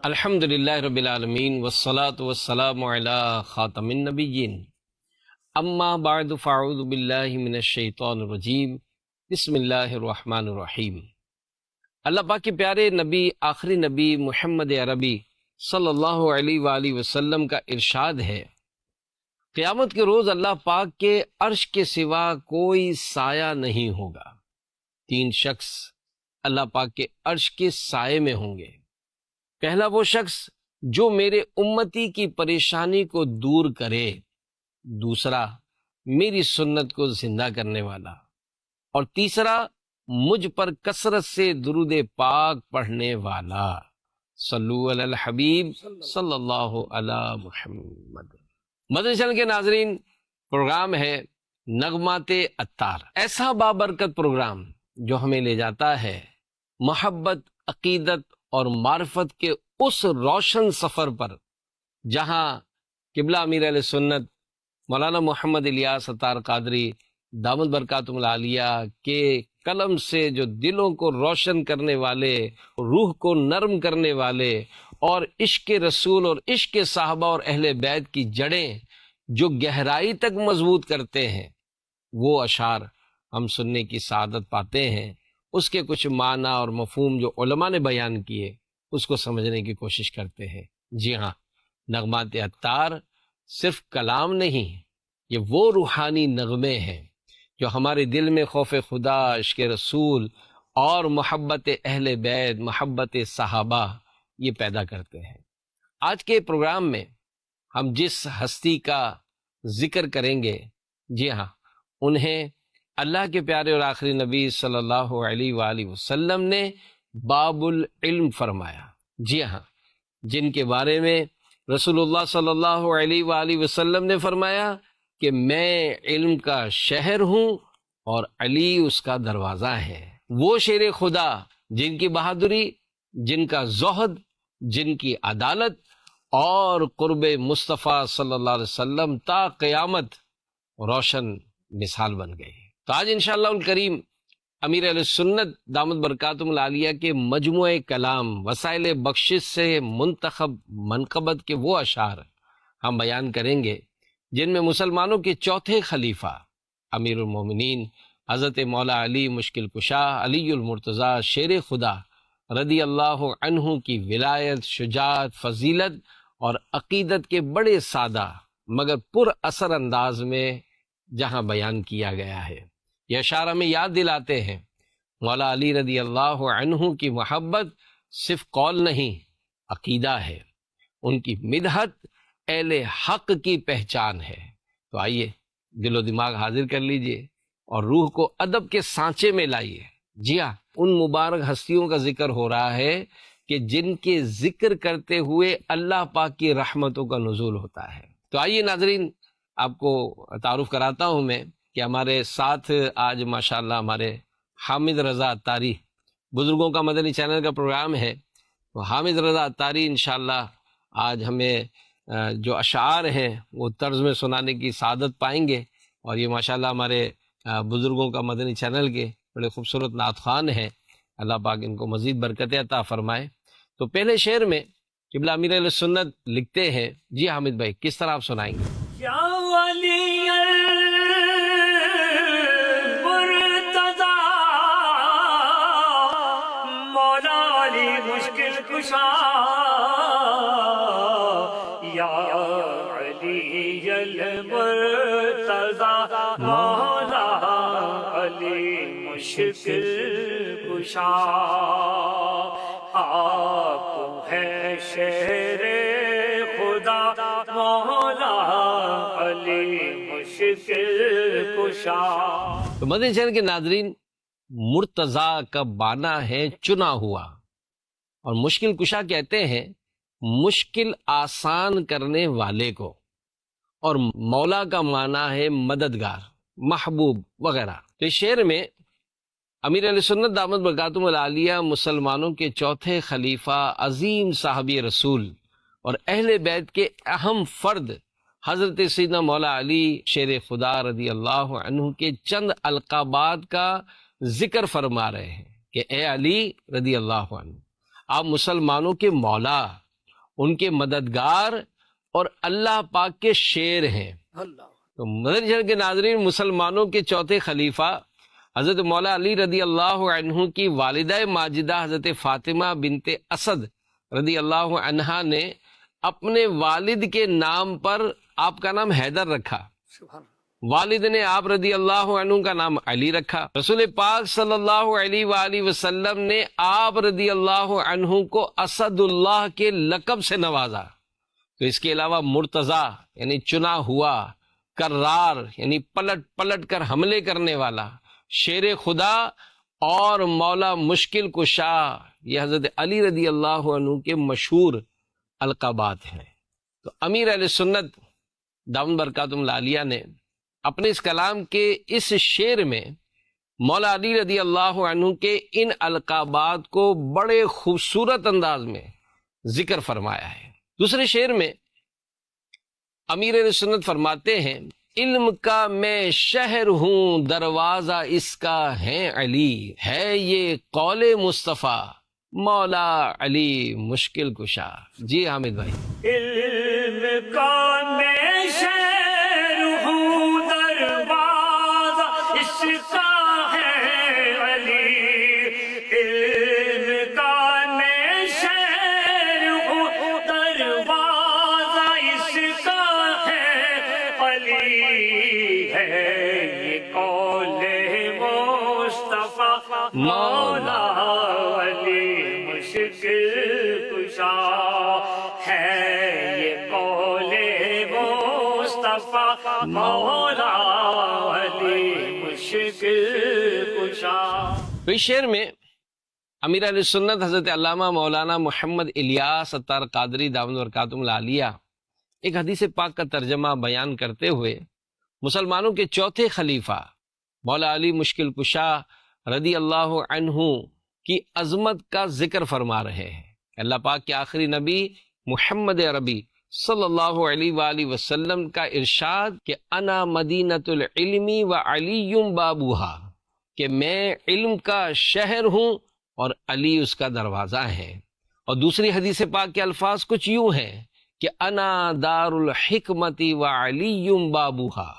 الحمدللہ رب العالمین والصلاة والسلام علی خاتم النبیین اما بعد فاعوذ باللہ من الشیطان الرجیم بسم اللہ الرحمن الرحیم۔ اللہ پاک کے پیارے نبی آخری نبی محمد عربی صلی اللہ علیہ وآلہ وسلم کا ارشاد ہے، قیامت کے روز اللہ پاک کے عرش کے سوا کوئی سایہ نہیں ہوگا۔ 3 شخص اللہ پاک کے عرش کے سائے میں ہوں گے۔ پہلا وہ شخص جو میرے امتی کی پریشانی کو دور کرے، دوسرا میری سنت کو زندہ کرنے والا، اور تیسرا مجھ پر کثرت سے درود پاک پڑھنے والا۔ صلو علی الحبیب صلی اللہ علی محمد۔ مدنی چینل کے ناظرین، پروگرام ہے نغمات عطار، ایسا بابرکت پروگرام جو ہمیں لے جاتا ہے محبت، عقیدت اور معرفت کے اس روشن سفر پر جہاں قبلہ امیر اہل سنت مولانا محمد الیاس عطار قادری دامت برکاتہم العالیہ کے قلم سے جو دلوں کو روشن کرنے والے، روح کو نرم کرنے والے، اور عشق رسول اور عشق صحابہ اور اہل بیت کی جڑیں جو گہرائی تک مضبوط کرتے ہیں، وہ اشعار ہم سننے کی سعادت پاتے ہیں۔ اس کے کچھ معنی اور مفہوم جو علماء نے بیان کیے، اس کو سمجھنے کی کوشش کرتے ہیں۔ جی ہاں، نغمات عطار صرف کلام نہیں، یہ وہ روحانی نغمے ہیں جو ہمارے دل میں خوف خدا، عشق رسول اور محبت اہل بیت، محبت صحابہ یہ پیدا کرتے ہیں۔ آج کے پروگرام میں ہم جس ہستی کا ذکر کریں گے، جی ہاں، انہیں اللہ کے پیارے اور آخری نبی صلی اللہ علیہ وآلہ وسلم نے باب العلم فرمایا۔ جی ہاں، جن کے بارے میں رسول اللہ صلی اللہ علیہ وآلہ وسلم نے فرمایا کہ میں علم کا شہر ہوں اور علی اس کا دروازہ ہے۔ وہ شیر خدا جن کی بہادری، جن کا زہد، جن کی عدالت اور قرب مصطفیٰ صلی اللہ علیہ وسلم تا قیامت روشن مثال بن گئی۔ تو آج انشاءاللہ الکریم امیر اہل سنت دامت برکاتہم العالیہ کے مجموعہ کلام وسائل بخشش سے منتخب منقبت کے وہ اشعار ہم بیان کریں گے جن میں مسلمانوں کے چوتھے خلیفہ امیر المومنین حضرت مولا علی مشکل کشا علی المرتضیٰ شیر خدا رضی اللہ عنہ کی ولایت، شجاعت، فضیلت اور عقیدت کے بڑے سادہ مگر پر اثر انداز میں جہاں بیان کیا گیا ہے۔ یہ اشعار ہمیں یاد دلاتے ہیں مولا علی رضی اللہ عنہ کی محبت صرف قول نہیں، عقیدہ ہے۔ ان کی مدحت اہل حق کی پہچان ہے۔ تو آئیے دل و دماغ حاضر کر لیجئے اور روح کو ادب کے سانچے میں لائیے۔ جی ہاں، ان مبارک ہستیوں کا ذکر ہو رہا ہے کہ جن کے ذکر کرتے ہوئے اللہ پاک کی رحمتوں کا نزول ہوتا ہے۔ تو آئیے ناظرین، آپ کو تعارف کراتا ہوں میں کہ ہمارے ساتھ آج ماشاءاللہ ہمارے حامد رضا عطاری، بزرگوں کا مدنی چینل کا پروگرام ہے، تو حامد رضا عطاری انشاءاللہ آج ہمیں جو اشعار ہیں وہ طرز میں سنانے کی سعادت پائیں گے، اور یہ ماشاءاللہ ہمارے بزرگوں کا مدنی چینل کے بڑے خوبصورت نعت خوان ہیں۔ اللہ پاک ان کو مزید برکت عطا فرمائے۔ تو پہلے شعر میں قبلہ امیر اہل سنت لکھتے ہیں، جی حامد بھائی کس طرح آپ سنائیں گے؟ یا ولی المرتضی مولا علی مشکل کشا، یا علی المرتضی مولا علی مشکل کشا، آپ ہے شہر خدا مولا علی مشکل کشا۔ تو مدنی چینل کے ناظرین، مرتضیٰ کا معنی ہے چنا ہوا، اور مشکل کشا کہتے ہیں مشکل آسان کرنے والے کو، اور مولا کا معنی ہے مددگار، محبوب وغیرہ۔ تو اس شعر میں امیر اہل سنت دامت برکاتہم العالیہ مسلمانوں کے چوتھے خلیفہ، عظیم صحابی رسول اور اہل بیت کے اہم فرد حضرت سیدنا مولا علی شیر خدا رضی اللہ عنہ کے چند القابات کا ذکر فرما رہے ہیں کہ اے علی رضی اللہ عنہ، آپ مسلمانوں کے مولا، ان کے مددگار اور اللہ پاک کے شیر ہیں۔ تو مدنی چینل کے ناظرین، مسلمانوں کے چوتھے خلیفہ حضرت مولا علی رضی اللہ عنہ کی والدہ ماجدہ حضرت فاطمہ بنت اسد رضی اللہ عنہا نے اپنے والد کے نام پر آپ کا نام حیدر رکھا، والد نے آپ رضی اللہ عنہ کا نام علی رکھا۔ رسول پاک صلی اللہ علیہ وآلہ وسلم نے آپ رضی اللہ عنہ کو اسد اللہ کے لقب سے نوازا۔ تو اس کے علاوہ مرتضی یعنی چنا ہوا، کرار یعنی پلٹ پلٹ کر حملے کرنے والا، شیر خدا اور مولا مشکل کشا، یہ حضرت علی رضی اللہ عنہ کے مشہور القابات ہیں۔ تو امیر اہل سنت دامن برکاتہم العالیہ نے اپنے اس کلام کے اس شعر میں مولا علی رضی اللہ عنہ کے ان القابات کو بڑے خوبصورت انداز میں ذکر فرمایا ہے۔ دوسرے شعر میں امیر اہل سنت فرماتے ہیں، علم کا میں شہر ہوں دروازہ اس کا ہے علی، ہے یہ قول مصطفیٰ مولا علی مشکل کشا۔ جی حامد بھائی۔ علم کا میں شہر ہوں دروازہ اس کا ہے علی، علم کا میں شہر ہوں دروازہ اس کا ہے علی، ہے یہ قول مصطفیٰ مولا علی مشکل کشا، ہے یہ قول مصطفیٰ مولا علی مشکل کشا۔ تو اس شعر میں امیر اہل سنت حضرت علامہ مولانا محمد الیاس اتار قادری دامن برکاتہم العالیہ ایک حدیث پاک کا ترجمہ بیان کرتے ہوئے مسلمانوں کے چوتھے خلیفہ مولا علی مشکل کشا رضی اللہ عنہ کی عظمت کا ذکر فرما رہے ہیں۔ اللہ پاک کے آخری نبی محمد عربی صلی اللہ علیہ وآلہ وسلم کا ارشاد کہ انا مدینۃ العلم و علی بابوہا، کہ میں علم کا شہر ہوں اور علی اس کا دروازہ ہے۔ اور دوسری حدیث پاک کے الفاظ کچھ یوں ہیں کہ انا دار الحکمت و علی بابوہا،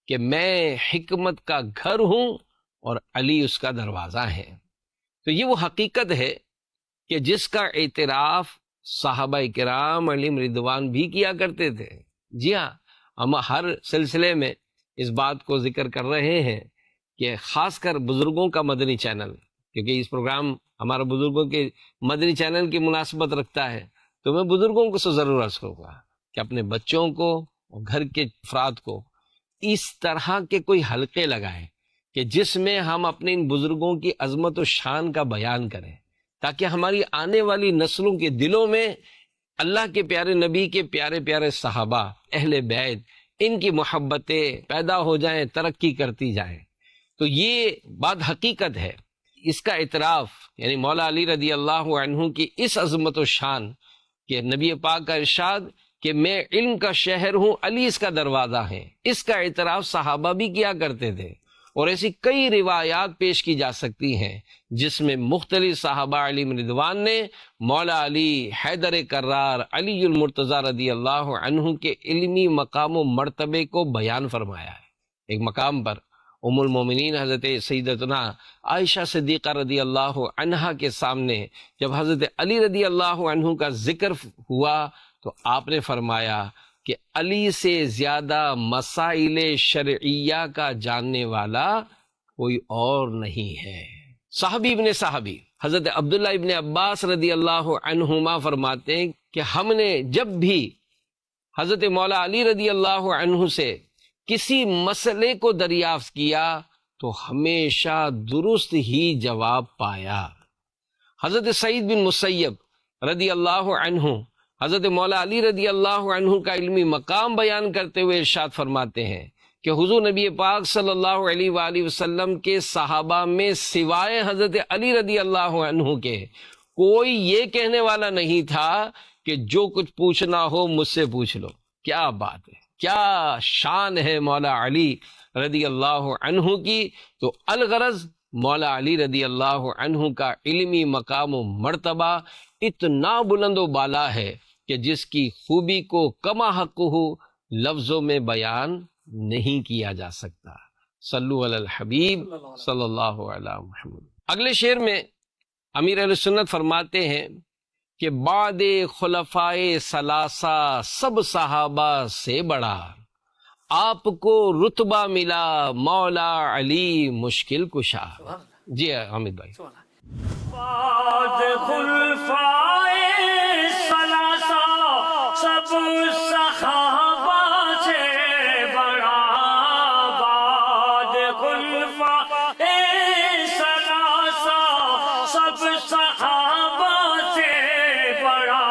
کہ میں حکمت کا گھر ہوں اور علی اس کا دروازہ ہے۔ تو یہ وہ حقیقت ہے کہ جس کا اعتراف صحابہ کرام علیہم رضوان بھی کیا کرتے تھے۔ جی ہاں، ہم ہر سلسلے میں اس بات کو ذکر کر رہے ہیں کہ خاص کر بزرگوں کا مدنی چینل، کیونکہ اس پروگرام ہمارا بزرگوں کے مدنی چینل کی مناسبت رکھتا ہے، تو میں بزرگوں کو ضرور عرض کروں گا کہ اپنے بچوں کو اور گھر کے افراد کو اس طرح کے کوئی حلقے لگائیں کہ جس میں ہم اپنے ان بزرگوں کی عظمت و شان کا بیان کریں، تاکہ ہماری آنے والی نسلوں کے دلوں میں اللہ کے پیارے نبی کے پیارے پیارے صحابہ، اہل بیت، ان کی محبتیں پیدا ہو جائیں، ترقی کرتی جائیں۔ تو یہ بات حقیقت ہے۔ اس کا اعتراف یعنی مولا علی رضی اللہ عنہ کی اس عظمت و شان کہ نبی پاک کا ارشاد کہ میں علم کا شہر ہوں، علی اس کا دروازہ ہے، اس کا اعتراف صحابہ بھی کیا کرتے تھے۔ اور ایسی کئی روایات پیش کی جا سکتی ہیں جس میں مختلف صحابہ علیہم رضوان نے مولا علی، حیدر کرار، علی المرتضی رضی اللہ عنہ کے علمی مقام و مرتبے کو بیان فرمایا ہے۔ ایک مقام پر ام المومنین حضرت سیدتنا عائشہ صدیقہ رضی اللہ عنہا کے سامنے جب حضرت علی رضی اللہ عنہ کا ذکر ہوا تو آپ نے فرمایا کہ علی سے زیادہ مسائل شرعیہ کا جاننے والا کوئی اور نہیں ہے۔ صحابی ابن صحابی حضرت عبداللہ ابن عباس رضی اللہ عنہما فرماتے ہیں کہ ہم نے جب بھی حضرت مولا علی رضی اللہ عنہ سے کسی مسئلے کو دریافت کیا تو ہمیشہ درست ہی جواب پایا۔ حضرت سعید بن مسیب رضی اللہ عنہ حضرت مولا علی رضی اللہ عنہ کا علمی مقام بیان کرتے ہوئے ارشاد فرماتے ہیں کہ حضور نبی پاک صلی اللہ علیہ وآلہ وسلم کے صحابہ میں سوائے حضرت علی رضی اللہ عنہ کے کوئی یہ کہنے والا نہیں تھا کہ جو کچھ پوچھنا ہو مجھ سے پوچھ لو۔ کیا بات ہے، کیا شان ہے مولا علی رضی اللہ عنہ کی۔ تو الغرض مولا علی رضی اللہ عنہ کا علمی مقام و مرتبہ اتنا بلند و بالا ہے کہ جس کی خوبی کو کما حقہ لفظوں میں بیان نہیں کیا جا سکتا۔ صلو علی الحبیب صلی اللہ علیہ محمد۔ اگلے شعر میں امیر اہل سنت فرماتے ہیں کہ بعد خلفائے ثلاثہ سب صحابہ سے بڑا آپ کو رتبہ ملا مولا علی مشکل کشا۔ جی حامد بھائی۔ بعد خلفائے ثلاثہ سب صحابہ سے بڑا، بعد خلفائے ثلاثہ سب صحابہ سے بڑا،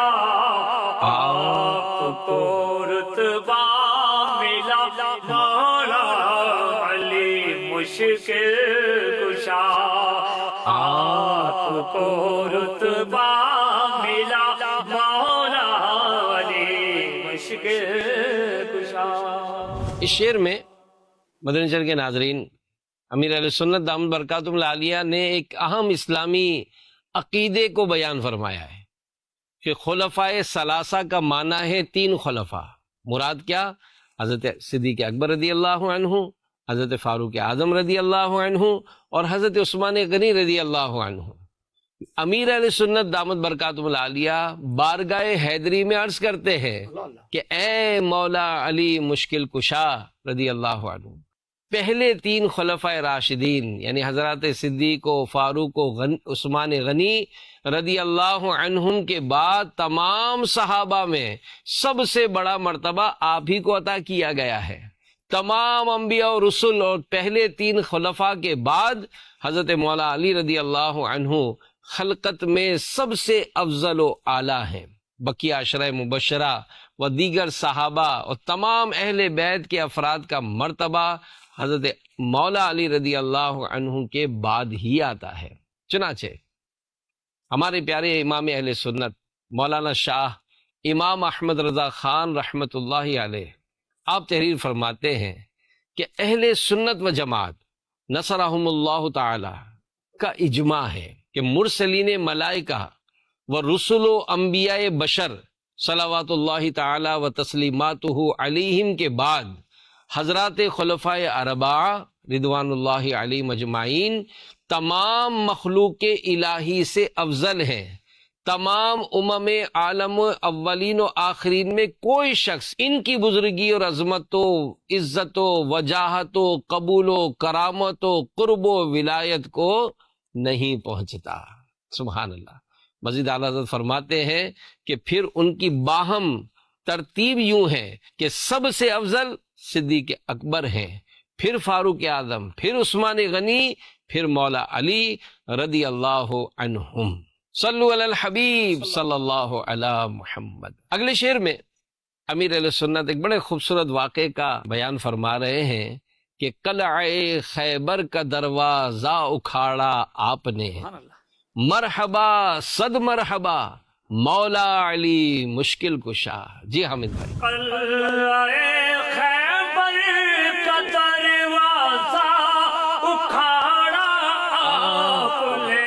آپ کو رتبہ ملا مولا علی مشکل کشا، آپ کو رتبہ ملا مولا علی مشکل کشا۔ اس شعر میں مدنی چینل کے ناظرین، امیر اہل سنت دامت برکاتہم العالیہ نے ایک اہم اسلامی عقیدے کو بیان فرمایا ہے کہ خلفائے ثلاثہ کا معنی ہے تین خلفاء۔ مراد کیا؟ حضرت صدیق اکبر رضی اللہ عنہ، حضرت فاروق اعظم رضی اللہ عنہ اور حضرت عثمان غنی رضی اللہ عنہ۔ امیر اہل سنت دامت برکاتہم العالیہ بارگاہ حیدری میں عرض کرتے ہیں کہ اے مولا علی مشکل کشا رضی اللہ عنہ، پہلے تین خلفائے راشدین یعنی حضرات صدیق و فاروق و عثمان غنی رضی اللہ عنہم کے بعد تمام صحابہ میں سب سے بڑا مرتبہ آپ ہی کو عطا کیا گیا ہے۔ تمام انبیاء و رسل اور پہلے تین خلفاء کے بعد حضرت مولا علی رضی اللہ عنہ خلقت میں سب سے افضل و اعلیٰ ہیں۔ بقیہ عشرہ مبشرہ و دیگر صحابہ اور تمام اہل بیت کے افراد کا مرتبہ حضرت مولا علی رضی اللہ عنہ کے بعد ہی آتا ہے۔ چنانچہ ہمارے پیارے امام اہل سنت مولانا شاہ امام احمد رضا خان رحمۃ اللہ علیہ آپ تحریر فرماتے ہیں کہ اہل سنت و جماعت نصرہم اللہ تعالی کا اجماع ہے کہ مرسلین ملائکہ و رسل و انبیاء بشر صلوات اللہ تعالی و تسلیماتہ علیہم کے بعد حضرات خلفائے اربعہ رضوان اللہ علیہم اجمعین تمام مخلوق الہی سے افضل ہیں۔ تمام امم عالم اولین و آخرین میں کوئی شخص ان کی بزرگی اور عظمت و عزت و وجاہت و قبول و کرامت و قرب و ولایت کو نہیں پہنچتا۔ سبحان اللہ۔ مزید اعلیٰ حضرت فرماتے ہیں کہ پھر ان کی باہم ترتیب یوں ہے کہ سب سے افضل صدیق اکبر ہیں، پھر فاروق اعظم، پھر عثمان غنی، پھر مولا علی رضی اللہ عنہم۔ صلو علی الحبیب صلی اللہ علی محمد۔ اگلے شعر میں امیر اہل سنت ایک بڑے خوبصورت واقعے کا بیان فرما رہے ہیں کہ قلعہ خیبر کا دروازہ اکھاڑا آپ نے، مرحبا صد مرحبا مولا علی مشکل کشا۔ جی حامد بھائی۔ قلعہ خیبر کا دروازہ اکھاڑا آپ نے،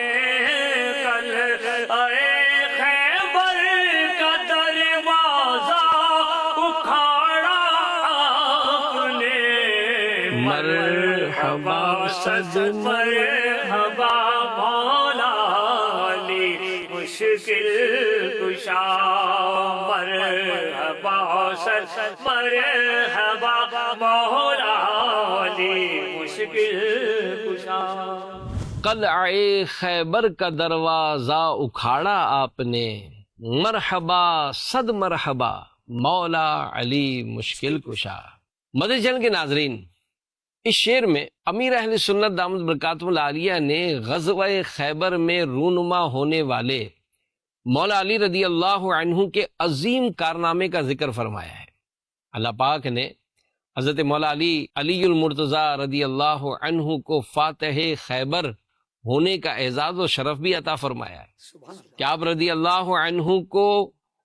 قلعہ خیبر کا دروازہ اکھاڑا آپ نے، مرحبا صد مرحبا مولا علی مشکل کشا، مرحبا صد مرحبا مولا علی مشکل کشا۔ قلعہ خیبر کا دروازہ اکھاڑا آپ نے، مرحبا صد مرحبا مولا علی مشکل کشا۔ مدنی چینل کے ناظرین، اس شعر میں امیر اہل سنت دامت برکاتہم العالیہ نے غزوہ خیبر میں رونما ہونے والے مولا علی رضی اللہ عنہ کے عظیم کارنامے کا ذکر فرمایا ہے۔ اللہ پاک نے حضرت مولا علی المرتضیٰ رضی اللہ عنہ کو فاتح خیبر ہونے کا اعزاز و شرف بھی عطا فرمایا ہے کہ آپ رضی اللہ عنہ کو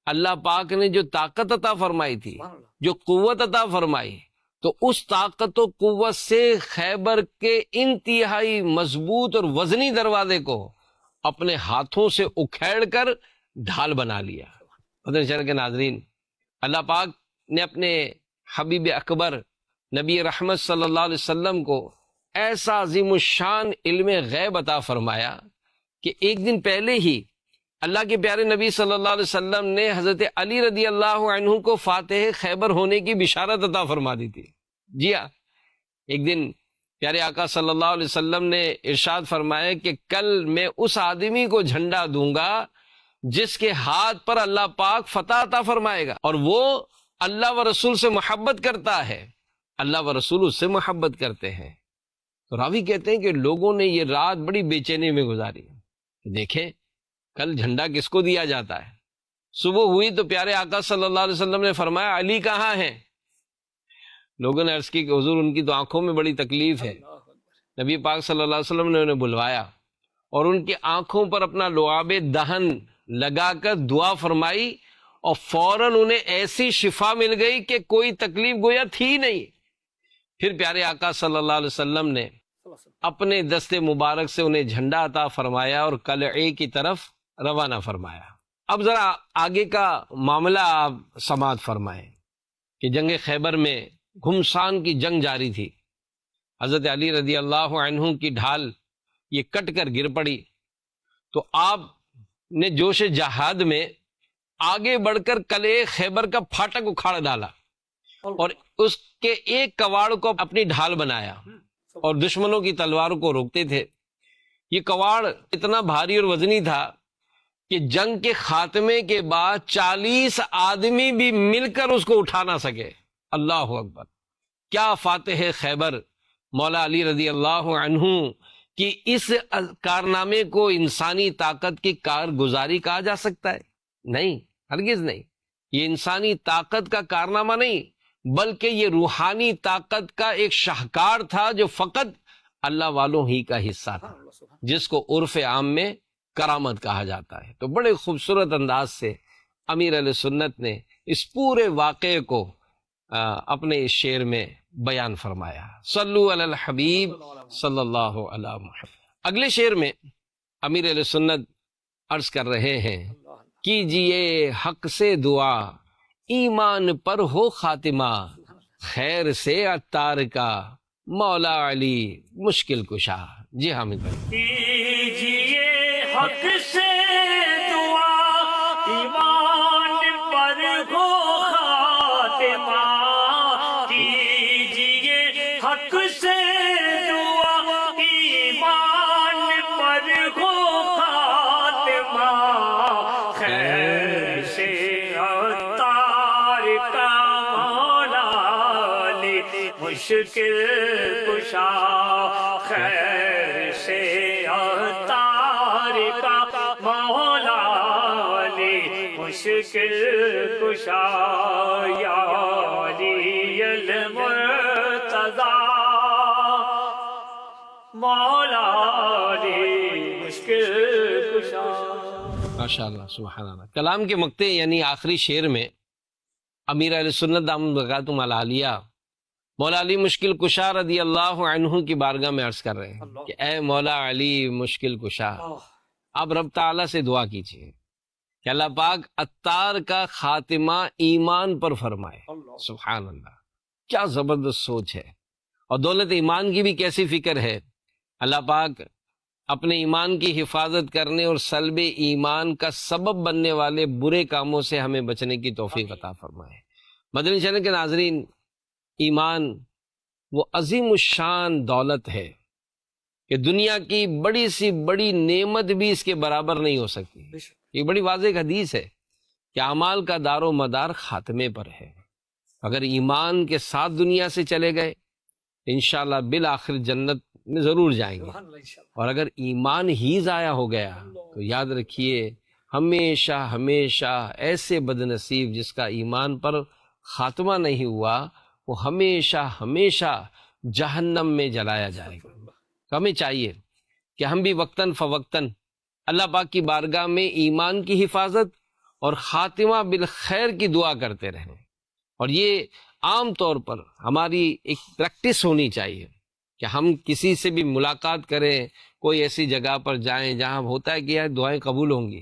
اللہ پاک نے جو طاقت عطا فرمائی تھی، جو قوت عطا فرمائی، تو اس طاقت و قوت سے خیبر کے انتہائی مضبوط اور وزنی دروازے کو اپنے ہاتھوں سے اکھیڑ کر ڈھال بنا لیا۔ پتہ چل کے ناظرین، اللہ پاک نے اپنے حبیب اکبر نبی رحمت صلی اللہ علیہ وسلم کو ایسا عظیم الشان علم غیب عطا فرمایا کہ ایک دن پہلے ہی اللہ کے پیارے نبی صلی اللہ علیہ وسلم نے حضرت علی رضی اللہ عنہ کو فاتح خیبر ہونے کی بشارت عطا فرما دی تھی۔ جی ہاں، ایک دن پیارے آقا صلی اللہ علیہ وسلم نے ارشاد فرمایا کہ کل میں اس آدمی کو جھنڈا دوں گا جس کے ہاتھ پر اللہ پاک فتح عطا فرمائے گا، اور وہ اللہ و رسول سے محبت کرتا ہے، اللہ و رسول اس سے محبت کرتے ہیں۔ تو راوی کہتے ہیں کہ لوگوں نے یہ رات بڑی بے چینی میں گزاری کہ دیکھیں کل جھنڈا کس کو دیا جاتا ہے۔ صبح ہوئی تو پیارے آقا صلی اللہ علیہ وسلم نے فرمایا علی کہاں ہیں؟ لوگوں نے عرض کی کہ حضور ان کی تو آنکھوں میں بڑی تکلیف ہے۔ نبی پاک صلی اللہ علیہ وسلم نے انہیں بلوایا اور ان کی آنکھوں پر اپنا لعاب دہن لگا کر دعا فرمائی، اور فوراً انہیں ایسی شفا مل گئی کہ کوئی تکلیف گویا تھی نہیں۔ پھر پیارے آقا صلی اللہ علیہ وسلم نے اپنے دست مبارک سے انہیں جھنڈا عطا فرمایا اور قلعے کی طرف روانہ فرمایا۔ اب ذرا آگے کا معاملہ آپ سماعت فرمائیں کہ جنگ خیبر میں گھمسان کی جنگ جاری تھی۔ حضرت علی رضی اللہ عنہ کی ڈھال یہ کٹ کر گر پڑی، تو آپ نے جوش جہاد میں آگے بڑھ کر قلعے خیبر کا پھاٹک اکھاڑ ڈالا اور اس کے ایک کواڑ کو اپنی ڈھال بنایا اور دشمنوں کی تلواروں کو روکتے تھے۔ یہ کواڑ اتنا بھاری اور وزنی تھا کہ جنگ کے خاتمے کے بعد 40 آدمی بھی مل کر اس کو اٹھا نہ سکے۔ اللہ اکبر! کیا فاتح خیبر مولا علی رضی اللہ عنہ کی اس کارنامے کو انسانی طاقت کی کارگزاری کہا جا سکتا ہے؟ نہیں، ہرگز نہیں۔ یہ انسانی طاقت کا کارنامہ نہیں، بلکہ یہ روحانی طاقت کا ایک شاہکار تھا جو فقط اللہ والوں ہی کا حصہ تھا، جس کو عرف عام میں کرامت کہا جاتا ہے۔ تو بڑے خوبصورت انداز سے امیر علیہ سنت نے اس پورے واقعے کو اپنے اس شعر میں بیان فرمایا۔ صلو علی الحبیب صلی اللہ علیہ محمد۔ اگلے شعر میں امیر علیہ سنت عرض کر رہے ہیں، کیجئے حق سے دعا ایمان پر ہو خاتمہ، خیر سے عطار کا مولا علی مشکل کشا۔ جی حامد بھائی، کیجئے حق سے دعا ایمان پر ہو خاتمہ، کیجئے حق سے دعا ایمان پر ہو خاتمہ، خیر سے عطار کا مولا علی مشکل کشا، خیر سے عطار کا مولا علی مشکل کشا، یا علی المرتضی مولا علی مشکل کشا۔ ماشاءاللہ، سبحان اللہ۔ کلام کے مقطع یعنی آخری شعر میں امیر علیہ سنت دامت برکاتہم العالیہ مولا علی مشکل کشا رضی اللہ عنہ کی بارگاہ میں عرض کر رہے ہیں کہ اے مولا علی مشکل کشا، آپ رب تعالیٰ سے دعا کیجیے کہ اللہ پاک عطار کا خاتمہ ایمان پر فرمائے۔ سبحان اللہ، کیا زبردست سوچ ہے، اور دولت ایمان کی بھی کیسی فکر ہے۔ اللہ پاک اپنے ایمان کی حفاظت کرنے اور سلب ایمان کا سبب بننے والے برے کاموں سے ہمیں بچنے کی توفیق عطا فرمائے۔ مدنی چینل کے ناظرین، ایمان وہ عظیم الشان دولت ہے کہ دنیا کی بڑی سی بڑی نعمت بھی اس کے برابر نہیں ہو سکتی۔ یہ بڑی واضح حدیث ہے کہ اعمال کا دار و مدار خاتمے پر ہے۔ اگر ایمان کے ساتھ دنیا سے چلے گئے انشاءاللہ بالآخر جنت میں ضرور جائیں گے، اور اگر ایمان ہی ضائع ہو گیا تو یاد رکھیے ہمیشہ ہمیشہ ایسے بد نصیب جس کا ایمان پر خاتمہ نہیں ہوا وہ ہمیشہ ہمیشہ جہنم میں جلایا جائے گا۔ ہمیں چاہیے کہ ہم بھی وقتاً فوقتاً اللہ پاک کی بارگاہ میں ایمان کی حفاظت اور خاتمہ بالخیر کی دعا کرتے رہیں، اور یہ عام طور پر ہماری ایک پریکٹس ہونی چاہیے کہ ہم کسی سے بھی ملاقات کریں، کوئی ایسی جگہ پر جائیں جہاں ہوتا ہے کہ یار دعائیں قبول ہوں گی،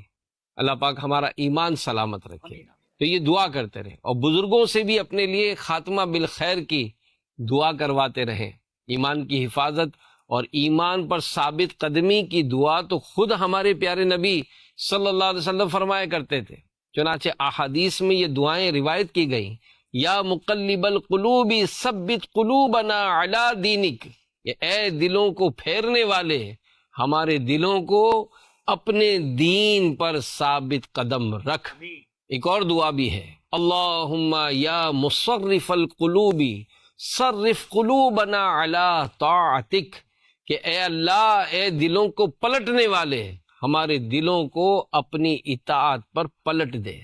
اللہ پاک ہمارا ایمان سلامت رکھے، تو یہ دعا کرتے رہیں، اور بزرگوں سے بھی اپنے لیے خاتمہ بالخیر کی دعا کرواتے رہیں۔ ایمان کی حفاظت اور ایمان پر ثابت قدمی کی دعا تو خود ہمارے پیارے نبی صلی اللہ علیہ وسلم فرمایا کرتے تھے، چنانچہ احادیث میں یہ دعائیں روایت کی گئیں، یا مقلب القلوب ثبت قلوبنا علی دینک، کہ اے دلوں کو پھیرنے والے ہمارے دلوں کو اپنے دین پر ثابت قدم رکھ۔ ایک اور دعا بھی ہے، اللہم یا مصرف القلوب صرف قلوبنا علی طاعتک، کہ اے اللہ، اے دلوں کو پلٹنے والے ہمارے دلوں کو اپنی اطاعت پر پلٹ دے۔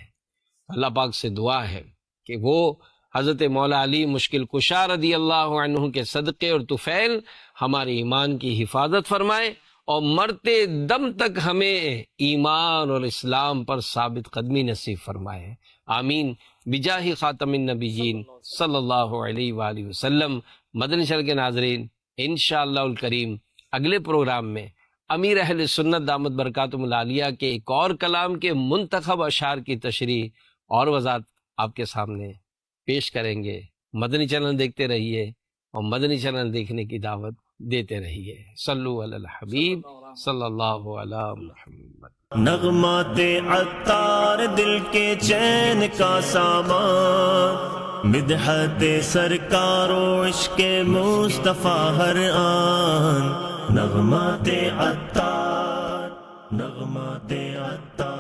اللہ پاک سے دعا ہے کہ وہ حضرت مولا علی مشکل کشا رضی اللہ عنہ کے صدقے اور طفیل ہمارے ایمان کی حفاظت فرمائے، اور مرتے دم تک ہمیں ایمان اور اسلام پر ثابت قدمی نصیب فرمائے، آمین، بجاہ خاتم النبیین صلی اللہ علیہ وآلہ وسلم۔ مدنی چینل کے ناظرین، انشاءاللہ الکریم اگلے پروگرام میں امیر اہل سنت دامت برکاتہم العالیہ کے ایک اور کلام کے منتخب اشعار کی تشریح اور وضاحت آپ کے سامنے پیش کریں گے۔ مدنی چینل دیکھتے رہیے اور مدنی چینل دیکھنے کی دعوت دیتے رہیے۔ صلو علی الحبیب صلی اللہ علی محمد۔ نغمات عطار دل کے چین کا سامان، مدحت سرکار و عشق مصطفیٰ ہر آن، نغمات عطار، نغمات عطار۔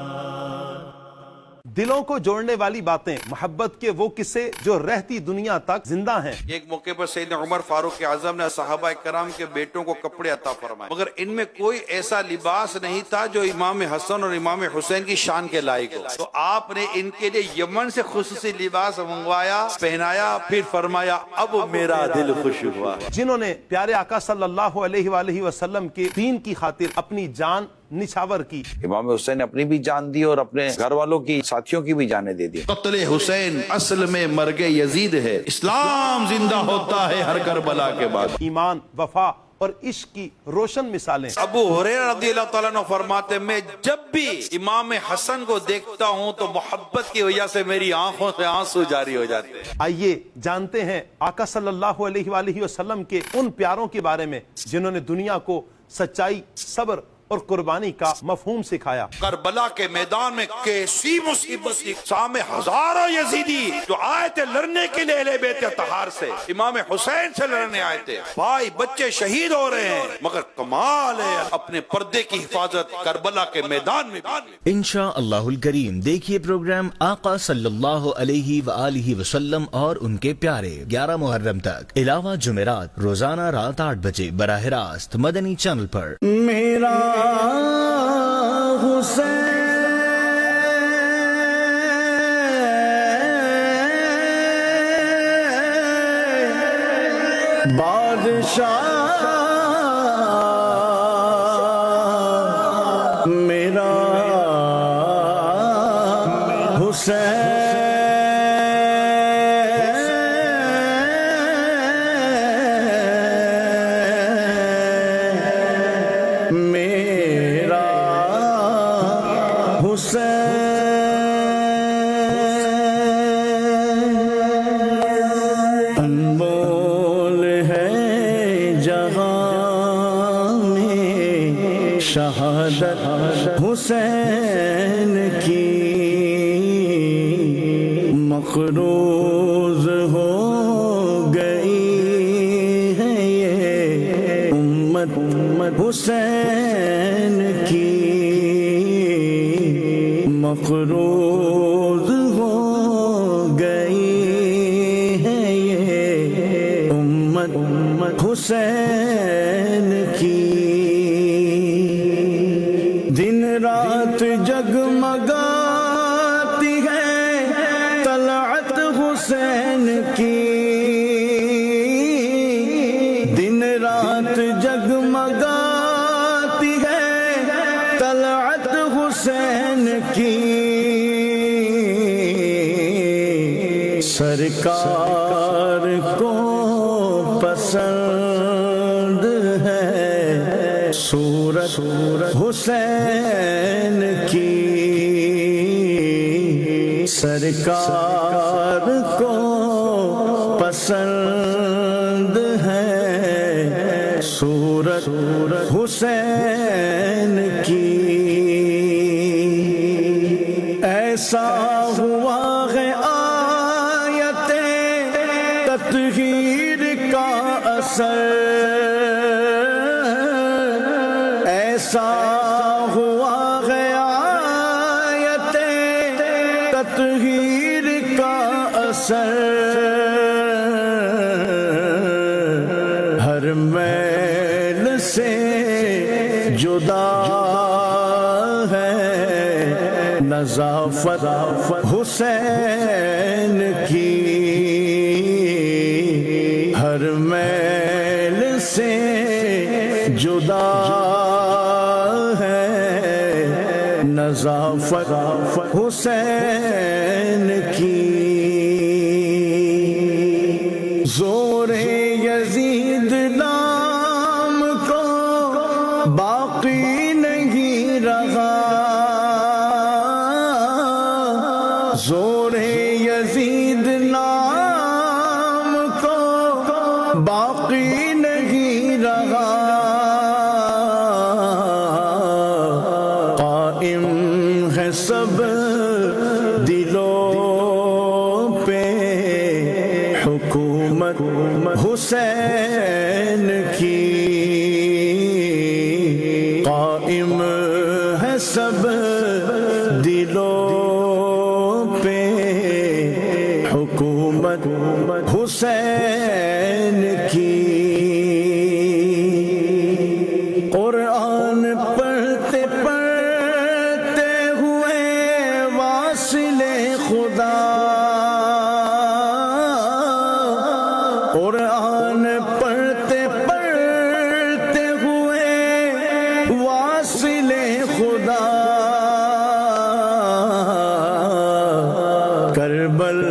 دلوں کو جوڑنے والی باتیں، محبت کے وہ قصے جو رہتی دنیا تک زندہ ہیں۔ ایک موقع پر سیدنا عمر فاروق اعظم نے صحابہ کرام کے بیٹوں کو کپڑے عطا فرمائے، مگر ان میں کوئی ایسا لباس نہیں تھا جو امام حسن اور امام حسین کی شان کے لائق ہو، تو آپ نے ان کے لیے یمن سے خصوصی لباس منگوایا، پہنایا، پھر فرمایا اب میرا دل خوش ہوا۔ جنہوں نے پیارے آقا صلی اللہ علیہ وآلہ وسلم کے دین کی خاطر اپنی جان نچھاور کی۔ امام حسین نے اپنی بھی جان دی اور اپنے گھر والوں کی، ساتھیوں کی بھی جانیں دے دی۔ قتل حسین اصل میں مرگ یزید ہے، اسلام زندہ ہوتا ہے ہر کربلا کے بعد۔ ایمان، وفا اور عشق کی روشن مثالیں۔ ابو ہریرہ رضی اللہ تعالیٰ عنہ فرماتے میں جب بھی امام حسن کو دیکھتا ہوں تو محبت کی وجہ سے میری آنکھوں سے آنسو جاری ہو جاتے ہیں۔ آئیے جانتے ہیں آقا صلی اللہ علیہ وآلہ وسلم کے ان پیاروں کے بارے میں جنہوں نے دنیا کو سچائی، صبر اور قربانی کا مفہوم سکھایا۔ کربلا کے میدان میں کیسی مصیبت تھی، سامنے ہزاروں یزیدی جو آئے تھے لڑنے کے لیے اہل بیت اطہار سے، امام حسین سے لڑنے آئے تھے، بھائی بچے شہید ہو رہے ہیں، مگر کمال ہے اپنے پردے کی حفاظت کربلا کے میدان میں بھی۔ انشاءاللہ الکریم دیکھیے پروگرام آقا صلی اللہ علیہ وآلہ وسلم اور ان کے پیارے 11 محرم تک، علاوہ جمعرات روزانہ رات 8 بجے براہ راست مدنی چینل پر۔ میرا حسین بادشاہ، میرا حسین انمول ہے جہاں میں شہادت حسین کی، مقروض ہو گئی ہے یہ امت حسین کی، مقروض ہو گئی ہے یہ امت حسین کی، دن رات جگمگاتی ہے طلعت حسین کی، دن رات جگمگاتی ہے طلعت حسین کی، سرکار کو پسند ہے صورت حسین کی، سرکار کو پسند ہے صورت حسین کی۔ ایسا ہوا ہے آیت تطہیر کا اثر، ایسا ہوا ہے آیت تطہیر کا اثر، ہر میل سے جدا ہے نظافت حسین کی، ہر میل سے جدا ہے نظافت حسین کی۔ زور یزید نام کو باقی نہیں رہا، زور یزید نام کو باقی نہیں رہا، قائم ہے سب دلوں پہ حکومت حسین کی، قائم ہے سب دلوں پہ حکومت حسین کی۔ قرآن پڑھتے پڑھتے ہوئے واصل خدا، قرآن پڑھتے پڑھتے ہوئے واصل خدا، کربل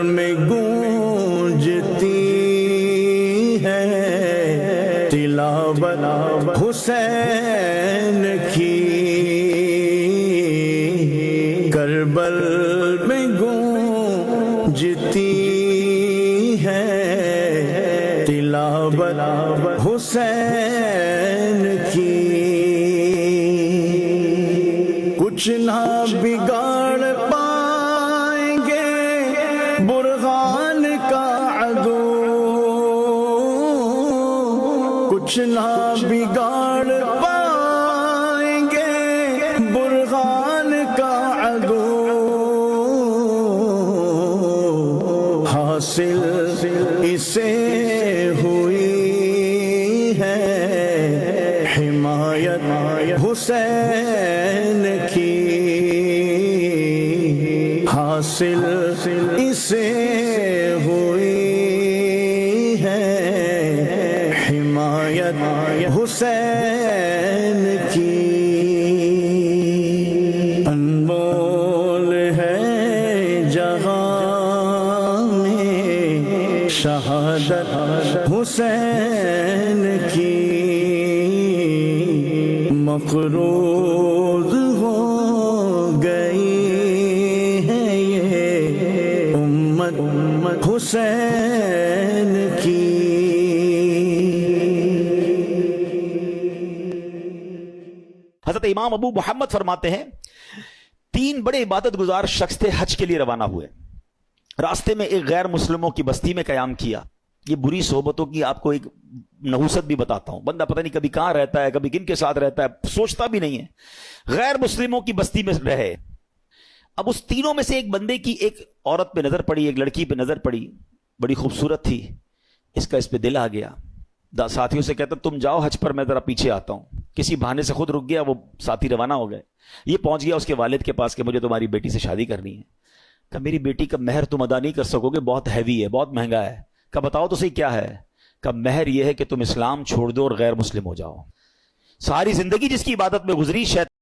میں گونجتی ہے تلاوت حسین کی، کربل میں گونجتی ہے تلاوت حسین کی۔ کچھ نہ بگاڑ پائیں گے برہان کا عدو، کچھ نہ بگاڑ پائیں گے برہان کا عدو، حاصل اسے ہوئی ہے حمایت حسین کی، حاصل اسے ہوئی ہے حمایت حسین کی۔ انمول ہے جہاں میں شہادت حسین کی، مقروض ہو گئی ہے یہ امت حسین کی۔ حضرت امام ابو محمد فرماتے ہیں 3 بڑے عبادت گزار شخص تھے، حج کے لیے روانہ ہوئے، راستے میں ایک غیر مسلموں کی بستی میں قیام کیا۔ یہ بری صحبتوں کی آپ کو ایک نحوست بھی بتاتا ہوں، بندہ پتہ نہیں کبھی کہاں رہتا ہے، کبھی کن کے ساتھ رہتا ہے، سوچتا بھی نہیں ہے۔ غیر مسلموں کی بستی میں رہے، اب اس تینوں میں سے ایک بندے کی ایک عورت پہ نظر پڑی، ایک لڑکی پہ نظر پڑی، بڑی خوبصورت تھی، اس کا اس پہ دل آ گیا، ساتھیوں سے کہتا تم جاؤ حج پر، میں ذرا پیچھے آتا ہوں۔ کسی بہانے سے خود رک گیا، وہ ساتھی روانہ ہو گئے، یہ پہنچ گیا اس کے والد کے پاس کہ مجھے تمہاری بیٹی سے شادی کرنی ہے۔ کہ میری بیٹی کا مہر تم ادا نہیں کر سکو گے، بہت ہیوی ہے، بہت مہنگا ہے۔ کہ بتاؤ تو صحیح کیا ہے؟ کہ مہر یہ ہے کہ تم اسلام چھوڑ دو اور غیر مسلم ہو جاؤ۔ ساری زندگی جس کی عبادت میں گزری، شیطان